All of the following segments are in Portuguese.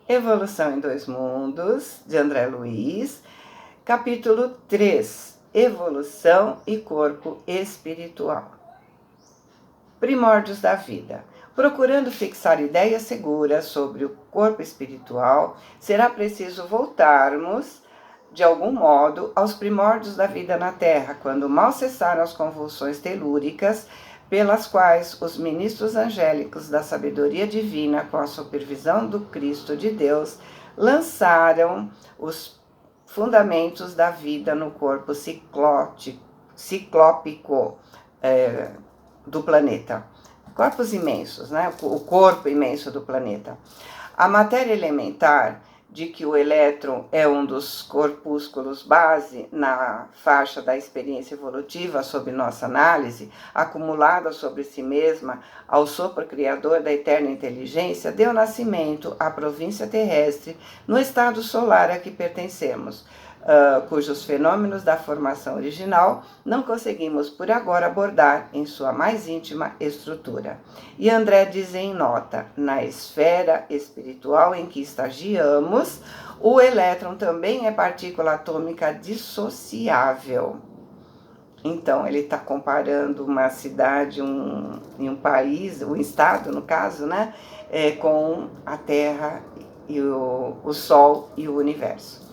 Evolução em Dois Mundos, de André Luiz, capítulo 3, Evolução e Corpo Espiritual. Primórdios da vida. Procurando fixar ideias seguras sobre o corpo espiritual, será preciso voltarmos, de algum modo, aos primórdios da vida na Terra, quando mal cessaram as convulsões telúricas, pelas quais os ministros angélicos da sabedoria divina, com a supervisão do Cristo de Deus, lançaram os fundamentos da vida no corpo ciclópico do planeta. Corpos imensos, né? O corpo imenso do planeta. A matéria elementar, de que o elétron é um dos corpúsculos base na faixa da experiência evolutiva sob nossa análise, acumulada sobre si mesma ao sopro criador da eterna inteligência, deu nascimento à província terrestre no estado solar a que pertencemos, cujos fenômenos da formação original não conseguimos por agora abordar em sua mais íntima estrutura. E André diz em nota: na esfera espiritual em que estagiamos, o elétron também é partícula atômica dissociável. Então, ele está comparando uma cidade, um país, um estado, no caso, né, com a Terra, e o Sol e o Universo.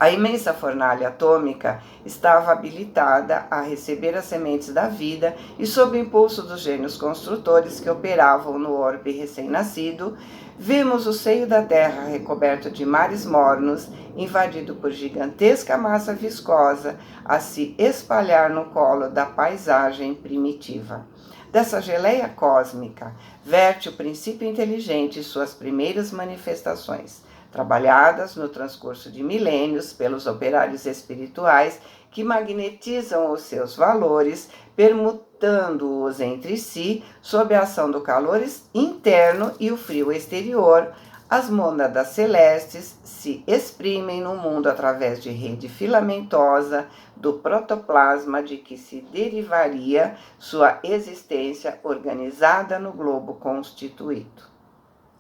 A imensa fornalha atômica estava habilitada a receber as sementes da vida e, sob o impulso dos gênios construtores que operavam no orbe recém-nascido, vimos o seio da Terra recoberto de mares mornos, invadido por gigantesca massa viscosa, a se espalhar no colo da paisagem primitiva. Dessa geleia cósmica, verte o princípio inteligente suas primeiras manifestações, trabalhadas no transcurso de milênios pelos operários espirituais que magnetizam os seus valores, permutando-os entre si sob a ação do calor interno e o frio exterior. As mônadas celestes se exprimem no mundo através de rede filamentosa do protoplasma de que se derivaria sua existência organizada no globo constituído.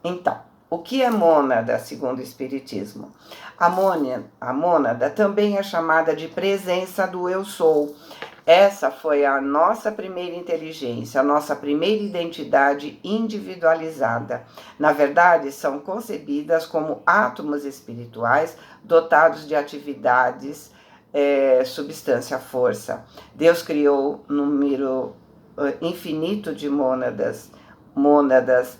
Então, o que é mônada, segundo o Espiritismo? A mônada também é chamada de presença do Eu Sou. Essa foi a nossa primeira inteligência, a nossa primeira identidade individualizada. Na verdade, são concebidas como átomos espirituais dotados de atividades, substância, força. Deus criou um número infinito de mônadas. Mônadas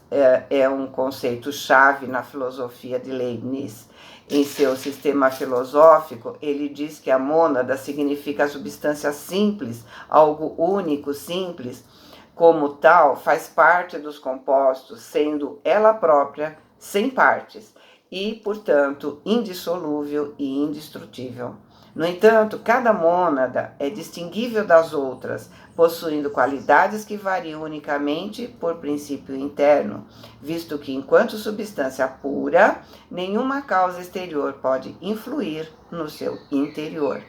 é um conceito-chave na filosofia de Leibniz. Em seu sistema filosófico, ele diz que a mônada significa a substância simples, algo único, simples. Como tal, faz parte dos compostos, sendo ela própria sem partes e, portanto, indissolúvel e indestrutível. No entanto, cada mônada é distinguível das outras, possuindo qualidades que variam unicamente por princípio interno, visto que, enquanto substância pura, nenhuma causa exterior pode influir no seu interior.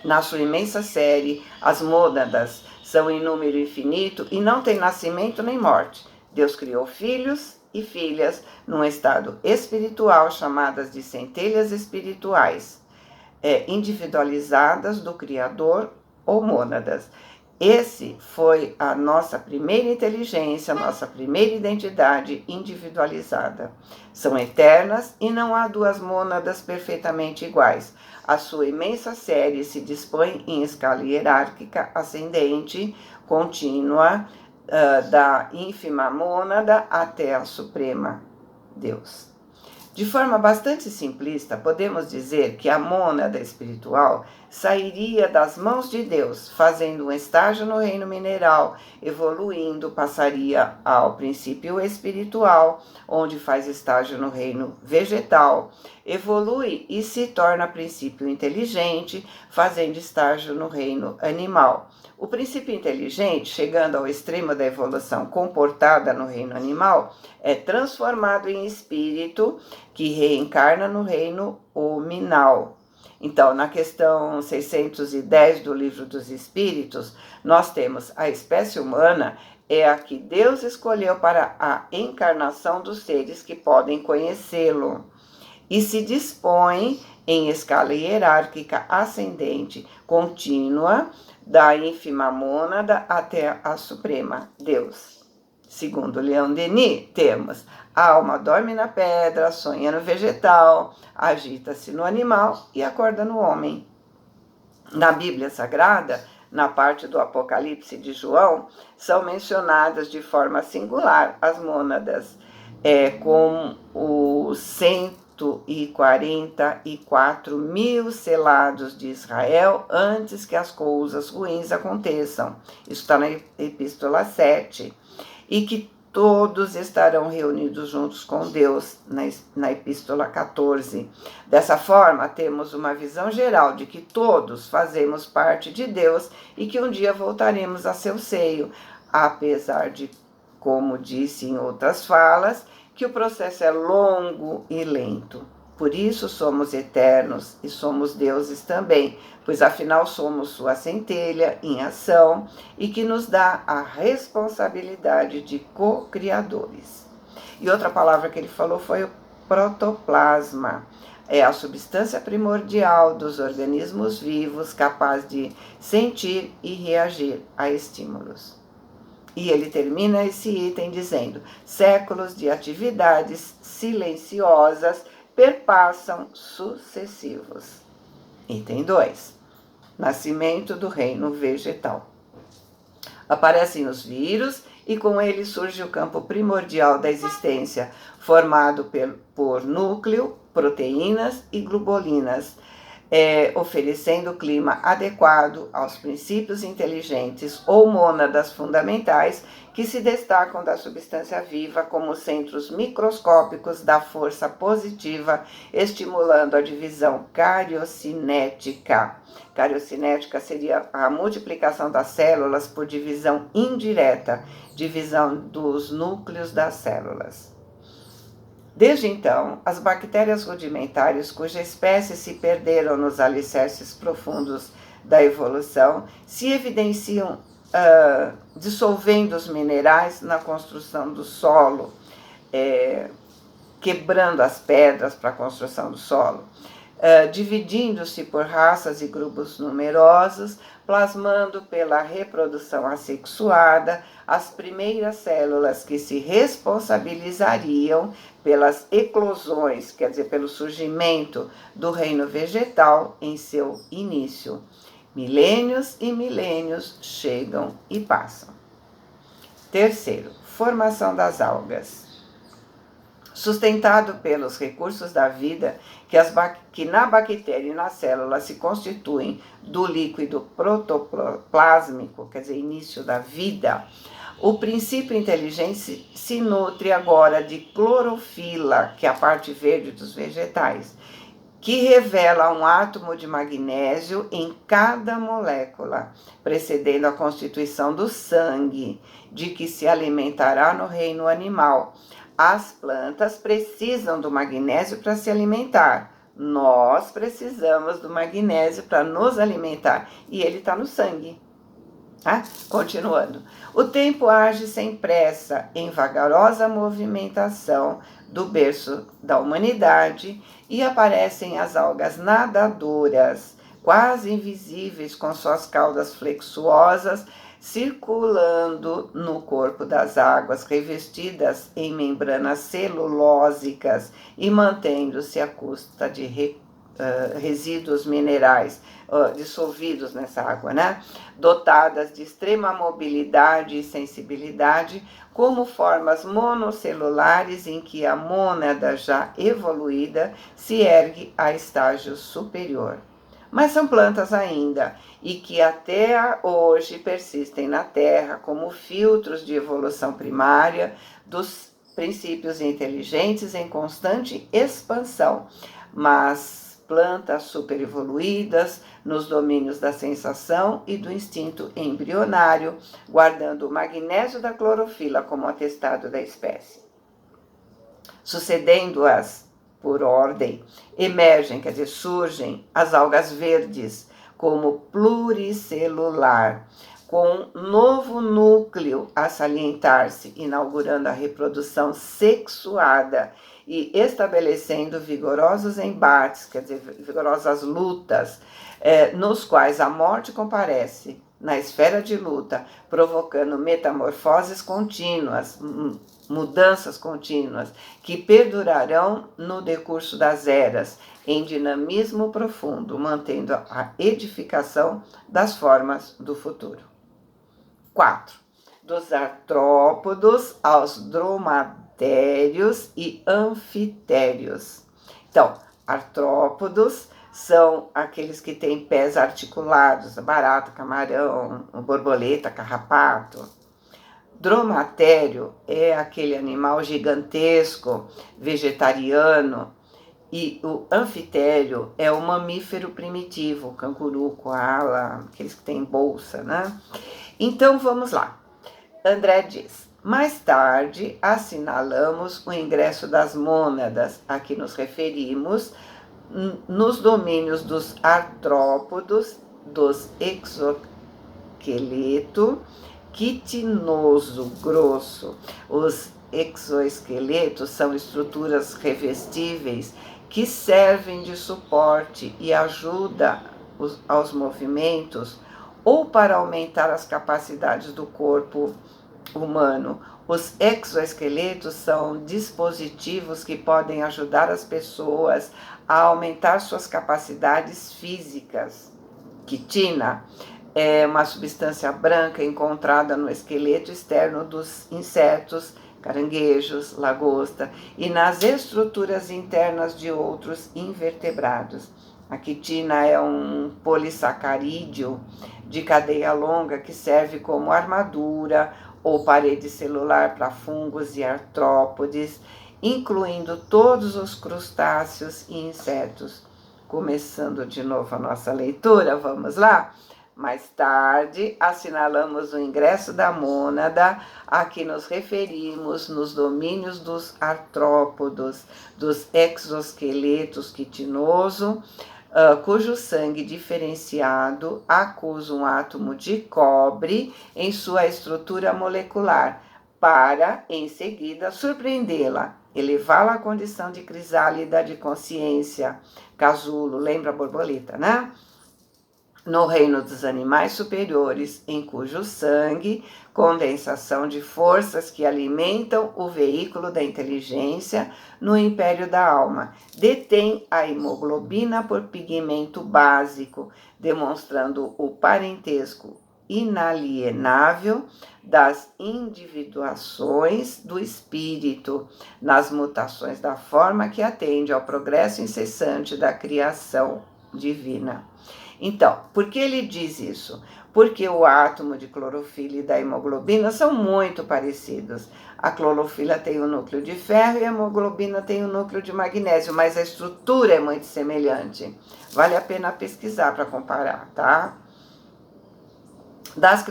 Na sua imensa série, as mônadas são em número infinito e não têm nascimento nem morte. Deus criou filhos e filhas num estado espiritual chamadas de centelhas espirituais, individualizadas do Criador ou mônadas. Esse foi a nossa primeira inteligência, a nossa primeira identidade individualizada. São eternas e não há duas mônadas perfeitamente iguais. A sua imensa série se dispõe em escala hierárquica ascendente, contínua, da ínfima mônada até a suprema, Deus. De forma bastante simplista, podemos dizer que a mônada espiritual sairia das mãos de Deus, fazendo um estágio no reino mineral, evoluindo, passaria ao princípio espiritual, onde faz estágio no reino vegetal, evolui e se torna princípio inteligente, fazendo estágio no reino animal. O princípio inteligente, chegando ao extremo da evolução comportada no reino animal, é transformado em espírito que reencarna no reino hominal. Então, na questão 610 do Livro dos Espíritos, nós temos a espécie humana é a que Deus escolheu para a encarnação dos seres que podem conhecê-lo e se dispõe em escala hierárquica ascendente, contínua, da ínfima mônada até a suprema, Deus. Segundo Leon Denis, temos: a alma dorme na pedra, sonha no vegetal, agita-se no animal e acorda no homem. Na Bíblia Sagrada, na parte do Apocalipse de João, são mencionadas de forma singular as mônadas, com os 144 mil selados de Israel antes que as coisas ruins aconteçam. Isso está na Epístola 7. E que todos estarão reunidos juntos com Deus, na Epístola 14. Dessa forma, temos uma visão geral de que todos fazemos parte de Deus e que um dia voltaremos a seu seio, apesar de, como disse em outras falas, que o processo é longo e lento. Por isso somos eternos e somos deuses também, pois afinal somos sua centelha em ação e que nos dá a responsabilidade de co-criadores. E outra palavra que ele falou foi o protoplasma. É a substância primordial dos organismos vivos capaz de sentir e reagir a estímulos. E ele termina esse item dizendo: séculos de atividades silenciosas perpassam sucessivos. Item 2. Nascimento do reino vegetal. Aparecem os vírus e com ele surge o campo primordial da existência, formado por núcleo, proteínas e globolinas, oferecendo clima adequado aos princípios inteligentes ou mônadas fundamentais que se destacam da substância viva como centros microscópicos da força positiva, estimulando a divisão cariocinética. Cariocinética seria a multiplicação das células por divisão indireta, divisão dos núcleos das células. Desde então, as bactérias rudimentares, cuja espécie se perderam nos alicerces profundos da evolução, se evidenciam dissolvendo os minerais na construção do solo, quebrando as pedras para a construção do solo, dividindo-se por raças e grupos numerosos, plasmando pela reprodução assexuada as primeiras células que se responsabilizariam pelas eclosões, quer dizer, pelo surgimento do reino vegetal em seu início. Milênios e milênios chegam e passam. Terceiro, formação das algas. Sustentado pelos recursos da vida que na bactéria e na célula se constituem do líquido protoplásmico, quer dizer, início da vida, o princípio inteligente se nutre agora de clorofila, que é a parte verde dos vegetais, que revela um átomo de magnésio em cada molécula, precedendo a constituição do sangue, de que se alimentará no reino animal. As plantas precisam do magnésio para se alimentar. Nós precisamos do magnésio para nos alimentar. E ele está no sangue. Tá? Continuando. O tempo age sem pressa, em vagarosa movimentação do berço da humanidade, e aparecem as algas nadadoras, quase invisíveis com suas caudas flexuosas, circulando no corpo das águas, revestidas em membranas celulósicas e mantendo-se à custa de resíduos minerais dissolvidos nessa água, né? Dotadas de extrema mobilidade e sensibilidade, como formas monocelulares em que a mônada já evoluída se ergue a estágio superior. Mas são plantas ainda, e que até hoje persistem na Terra como filtros de evolução primária dos princípios inteligentes em constante expansão, mas plantas superevoluídas nos domínios da sensação e do instinto embrionário, guardando o magnésio da clorofila como atestado da espécie. Sucedendo-as por ordem, emergem, quer dizer, surgem as algas verdes como pluricelular, com novo núcleo a salientar-se, inaugurando a reprodução sexuada e estabelecendo vigorosos embates, quer dizer, vigorosas lutas, nos quais a morte comparece na esfera de luta, provocando metamorfoses contínuas, mudanças contínuas, que perdurarão no decurso das eras, em dinamismo profundo, mantendo a edificação das formas do futuro. 4. Dos artrópodos aos dromadérios e anfitérios. Então, artrópodos são aqueles que têm pés articulados, barata, camarão, borboleta, carrapato. Dromatério é aquele animal gigantesco, vegetariano, e o anfitério é o mamífero primitivo, canguru, koala, aqueles que têm bolsa, né? Então vamos lá. André diz: mais tarde assinalamos o ingresso das mônadas, a que nos referimos, nos domínios dos artrópodos, dos exoesqueleto, quitinoso, grosso. Os exoesqueletos são estruturas revestíveis que servem de suporte e ajuda aos movimentos ou para aumentar as capacidades do corpo humano. Os exoesqueletos são dispositivos que podem ajudar as pessoas a aumentar suas capacidades físicas. Quitina é uma substância branca encontrada no esqueleto externo dos insetos, caranguejos, lagosta e nas estruturas internas de outros invertebrados. A quitina é um polissacarídeo de cadeia longa que serve como armadura ou parede celular para fungos e artrópodes, incluindo todos os crustáceos e insetos. Começando de novo a nossa leitura, vamos lá? Mais tarde, assinalamos o ingresso da mônada, a que nos referimos nos domínios dos artrópodos, dos exoesqueletos quitinoso, cujo sangue diferenciado acusa um átomo de cobre em sua estrutura molecular, para, em seguida, surpreendê-la, elevá-la à condição de crisálida de consciência, casulo, lembra a borboleta, né? No reino dos animais superiores, em cujo sangue, condensação de forças que alimentam o veículo da inteligência no império da alma, detém a hemoglobina por pigmento básico, demonstrando o parentesco inalienável das individuações do espírito, nas mutações da forma que atende ao progresso incessante da criação divina. Então, por que ele diz isso? Porque o átomo de clorofila e da hemoglobina são muito parecidos. A clorofila tem o núcleo de ferro e a hemoglobina tem o núcleo de magnésio, mas a estrutura é muito semelhante. Vale a pena pesquisar para comparar, tá? Das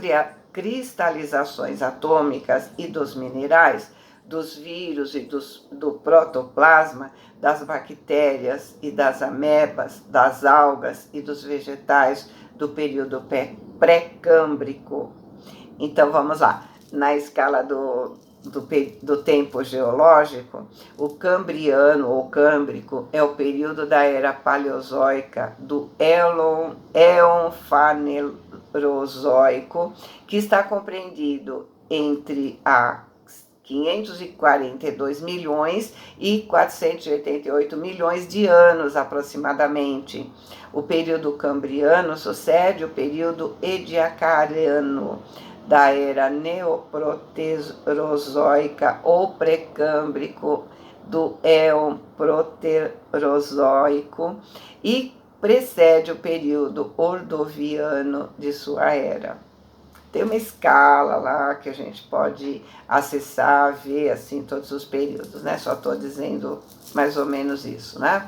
cristalizações atômicas e dos minerais, dos vírus e do protoplasma, das bactérias e das amebas, das algas e dos vegetais do período pré-câmbrico. Então vamos lá, na escala do tempo geológico, o cambriano ou câmbrico é o período da era paleozoica, do éon fanerozoico, que está compreendido entre a 542 milhões e 488 milhões de anos aproximadamente. O período cambriano sucede o período ediacariano da era neoproterozoica ou pré-câmbrico do éon proterozoico e precede o período ordoviano de sua era. Tem uma escala lá que a gente pode acessar, ver assim todos os períodos, né? Só estou dizendo mais ou menos isso, né?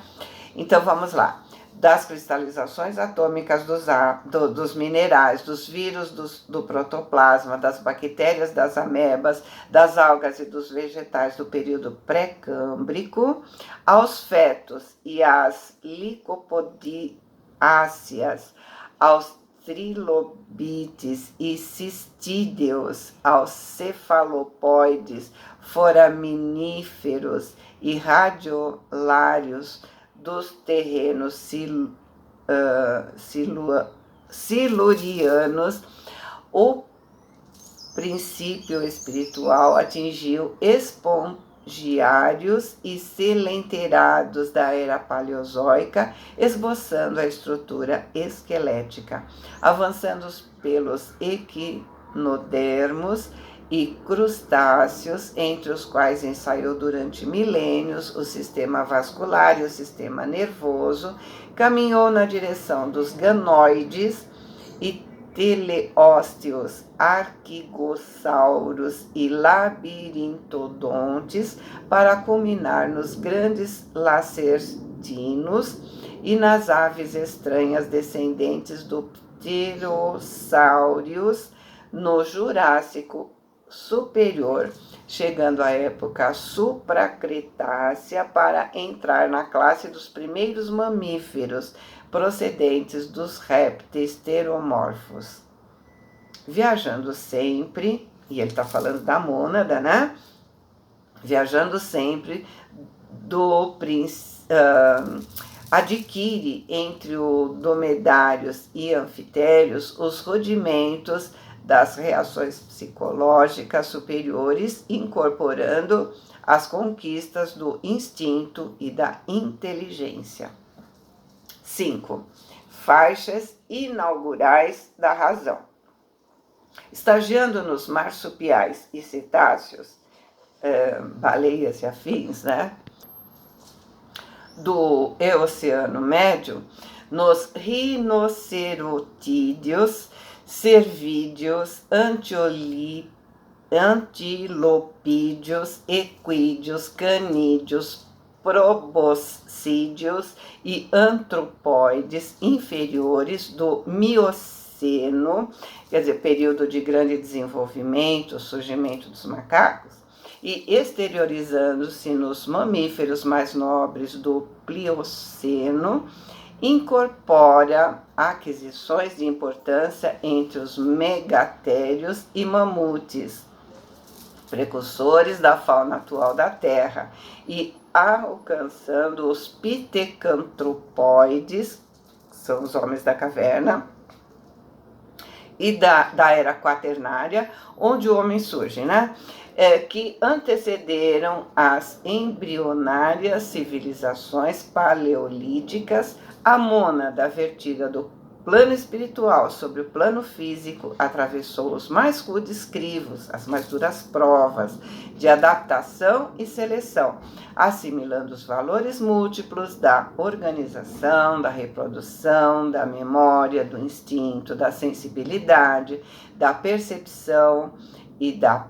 Então vamos lá. Das cristalizações atômicas dos minerais, dos vírus do protoplasma, das bactérias, das amebas, das algas e dos vegetais do período pré-câmbrico, aos fetos e às licopodiáceas, aos trilobites e cistídeos aos cefalopóides, foraminíferos e radiolários dos terrenos silurianos, o princípio espiritual atingiu espongiários e selenteirados da era paleozoica, esboçando a estrutura esquelética, avançando pelos equinodermos e crustáceos, entre os quais ensaiou durante milênios o sistema vascular e o sistema nervoso, caminhou na direção dos ganoides e teleósteos, arquigossauros e labirintodontes, para culminar nos grandes lacertinos e nas aves estranhas descendentes do pterossáurios no Jurássico Superior, chegando à época supracretácea para entrar na classe dos primeiros mamíferos, procedentes dos répteis pteromorfos. Viajando sempre, e ele está falando da mônada, né? Viajando sempre adquire entre o dromedários e anfitérios os rudimentos das reações psicológicas superiores, incorporando as conquistas do instinto e da inteligência. 5. Faixas inaugurais da razão. Estagiando nos marsupiais e cetáceos, baleias e afins, né, do Oceano Médio, nos rinocerotídeos, cervídeos, antilopídeos, equídeos, canídeos, proboscídeos e antropóides inferiores do Mioceno, quer dizer, período de grande desenvolvimento, surgimento dos macacos, e exteriorizando-se nos mamíferos mais nobres do Plioceno, incorpora aquisições de importância entre os megatérios e mamutes, precursores da fauna atual da Terra, e alcançando os pitecantropóides, são os homens da caverna, e da era quaternária, onde o homem surge, né? Que antecederam as embrionárias civilizações paleolíticas, a mônada vertida do plano espiritual sobre o plano físico atravessou os mais rudes crivos, as mais duras provas de adaptação e seleção, assimilando os valores múltiplos da organização, da reprodução, da memória, do instinto, da sensibilidade, da percepção e da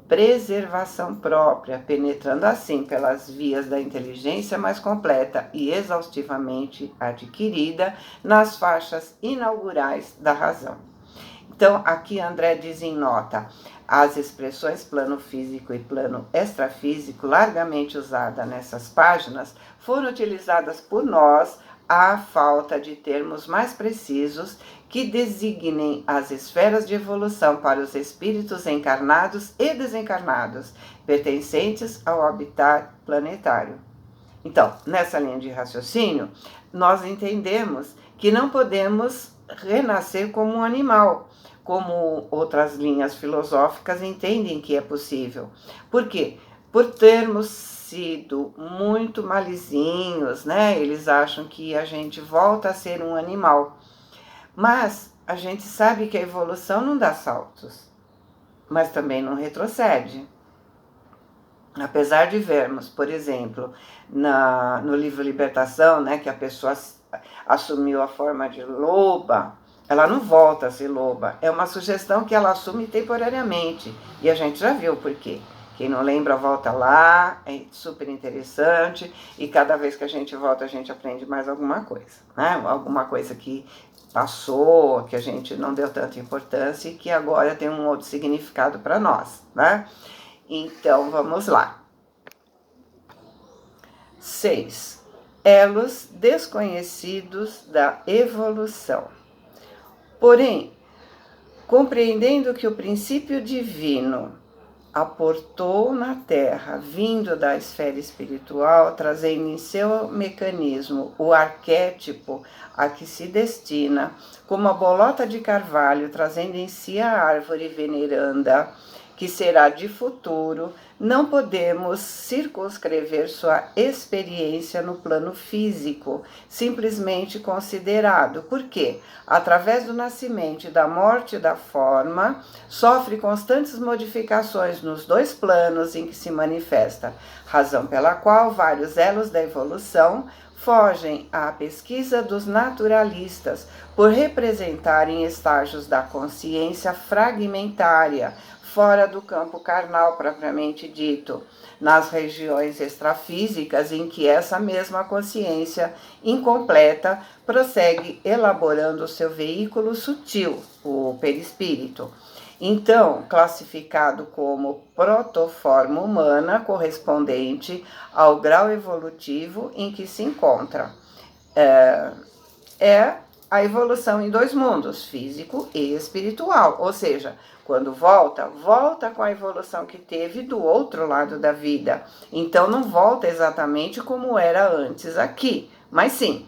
preservação própria, penetrando assim pelas vias da inteligência mais completa e exaustivamente adquirida nas faixas inaugurais da razão. Então, aqui André diz em nota, as expressões plano físico e plano extrafísico, largamente usadas nessas páginas, foram utilizadas por nós à falta de termos mais precisos que designem as esferas de evolução para os espíritos encarnados e desencarnados, pertencentes ao habitat planetário. Então, nessa linha de raciocínio, nós entendemos que não podemos renascer como um animal, como outras linhas filosóficas entendem que é possível. Por quê? Por termos sido muito malizinhos, né? Eles acham que a gente volta a ser um animal. Mas a gente sabe que a evolução não dá saltos, mas também não retrocede. Apesar de vermos, por exemplo, no livro Libertação, né, que a pessoa assumiu a forma de loba, ela não volta a ser loba. É uma sugestão que ela assume temporariamente. E a gente já viu por quê. Quem não lembra, volta lá, é super interessante. E cada vez que a gente volta, a gente aprende mais alguma coisa, né? Alguma coisa que passou, que a gente não deu tanta importância e que agora tem um outro significado para nós, né? Então, vamos lá. 6. Elos desconhecidos da evolução. Porém, compreendendo que o princípio divino aportou na Terra, vindo da esfera espiritual, trazendo em seu mecanismo o arquétipo a que se destina, como a bolota de carvalho, trazendo em si a árvore veneranda, que será de futuro, não podemos circunscrever sua experiência no plano físico, simplesmente considerado, porque, através do nascimento e da morte da forma, sofre constantes modificações nos dois planos em que se manifesta, razão pela qual vários elos da evolução fogem à pesquisa dos naturalistas por representarem estágios da consciência fragmentária, fora do campo carnal propriamente dito, nas regiões extrafísicas em que essa mesma consciência incompleta prossegue elaborando o seu veículo sutil, o perispírito. Então, classificado como protoforma humana, correspondente ao grau evolutivo em que se encontra. É a evolução em dois mundos, físico e espiritual, ou seja, quando volta com a evolução que teve do outro lado da vida. Então não volta exatamente como era antes aqui, mas sim,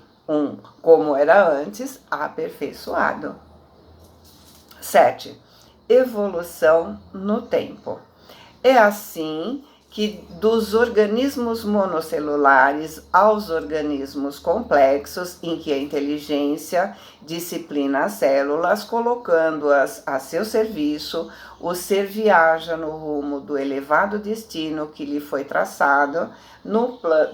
como era antes, aperfeiçoado. 7. Evolução no tempo. É assim que dos organismos monocelulares aos organismos complexos, em que a inteligência disciplina as células, colocando-as a seu serviço, o ser viaja no rumo do elevado destino que lhe foi traçado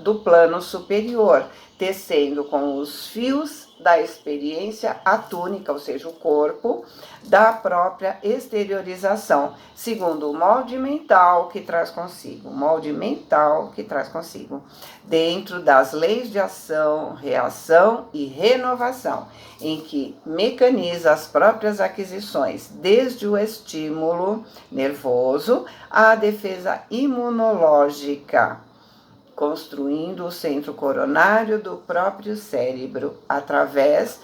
do plano superior, tecendo com os fios da experiência a túnica, ou seja, o corpo, da própria exteriorização, segundo o molde mental que traz consigo, dentro das leis de ação, reação e renovação, em que mecaniza as próprias aquisições, desde o estímulo nervoso à defesa imunológica, construindo o centro coronário do próprio cérebro, através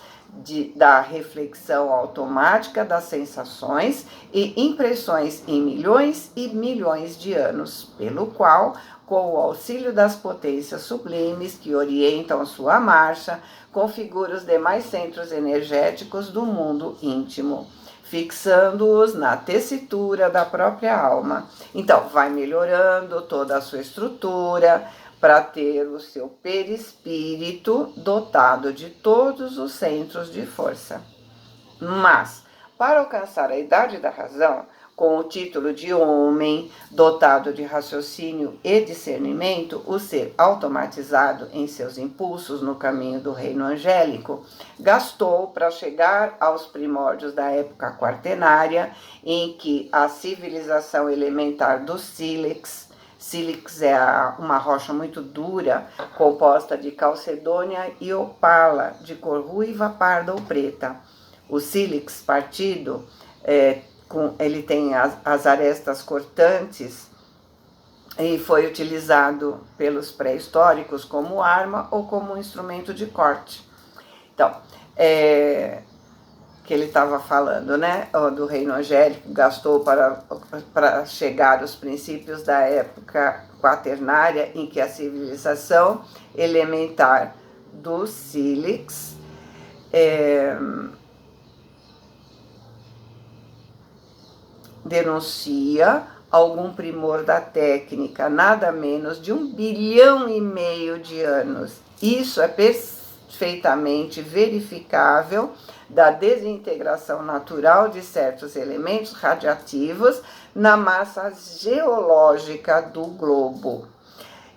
da reflexão automática das sensações e impressões em milhões e milhões de anos, pelo qual, com o auxílio das potências sublimes que orientam sua marcha, configura os demais centros energéticos do mundo íntimo, fixando-os na tessitura da própria alma. Então, vai melhorando toda a sua estrutura, para ter o seu perispírito dotado de todos os centros de força. Mas, para alcançar a idade da razão, com o título de homem, dotado de raciocínio e discernimento, o ser automatizado em seus impulsos no caminho do reino angélico, gastou para chegar aos primórdios da época quaternária, em que a civilização elementar do sílex é uma rocha muito dura, composta de calcedônia e opala, de cor ruiva, parda ou preta. O sílex partido, ele tem as arestas cortantes e foi utilizado pelos pré-históricos como arma ou como instrumento de corte. Então, que ele estava falando, né, do reino angélico, gastou para chegar aos princípios da época quaternária, em que a civilização elementar do sílex denuncia algum primor da técnica, nada menos de 1,5 bilhão de anos. Isso é perfeitamente verificável da desintegração natural de certos elementos radiativos na massa geológica do globo.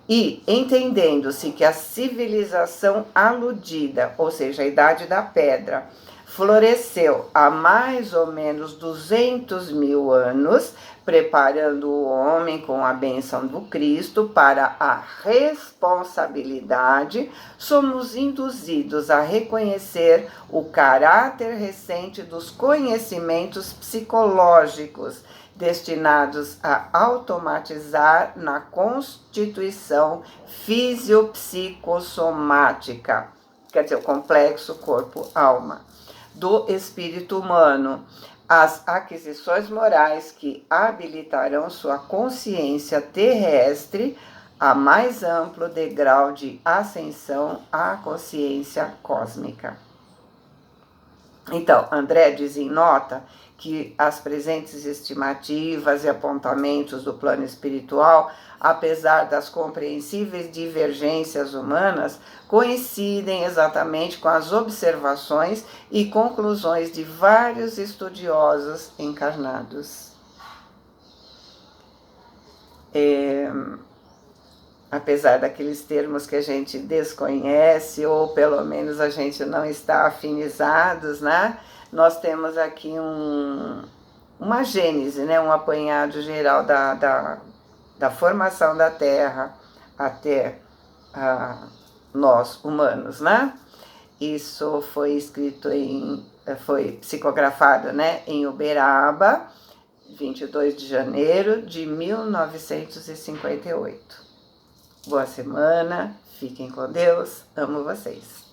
E, entendendo-se que a civilização aludida, ou seja, a Idade da Pedra, floresceu há mais ou menos 200 mil anos, preparando o homem com a bênção do Cristo para a responsabilidade, somos induzidos a reconhecer o caráter recente dos conhecimentos psicológicos destinados a automatizar na constituição fisiopsicossomática, quer dizer, o complexo corpo-alma, do espírito humano, as aquisições morais que habilitarão sua consciência terrestre a mais amplo degrau de ascensão à consciência cósmica. Então, André diz em nota que as presentes estimativas e apontamentos do plano espiritual, apesar das compreensíveis divergências humanas, coincidem exatamente com as observações e conclusões de vários estudiosos encarnados. Apesar daqueles termos que a gente desconhece, ou pelo menos a gente não está afinizados, né? Nós temos aqui uma gênese, né? Um apanhado geral da formação da Terra até nós humanos, né? Isso foi escrito foi psicografado, né, em Uberaba, 22 de janeiro de 1958. Boa semana, fiquem com Deus, amo vocês.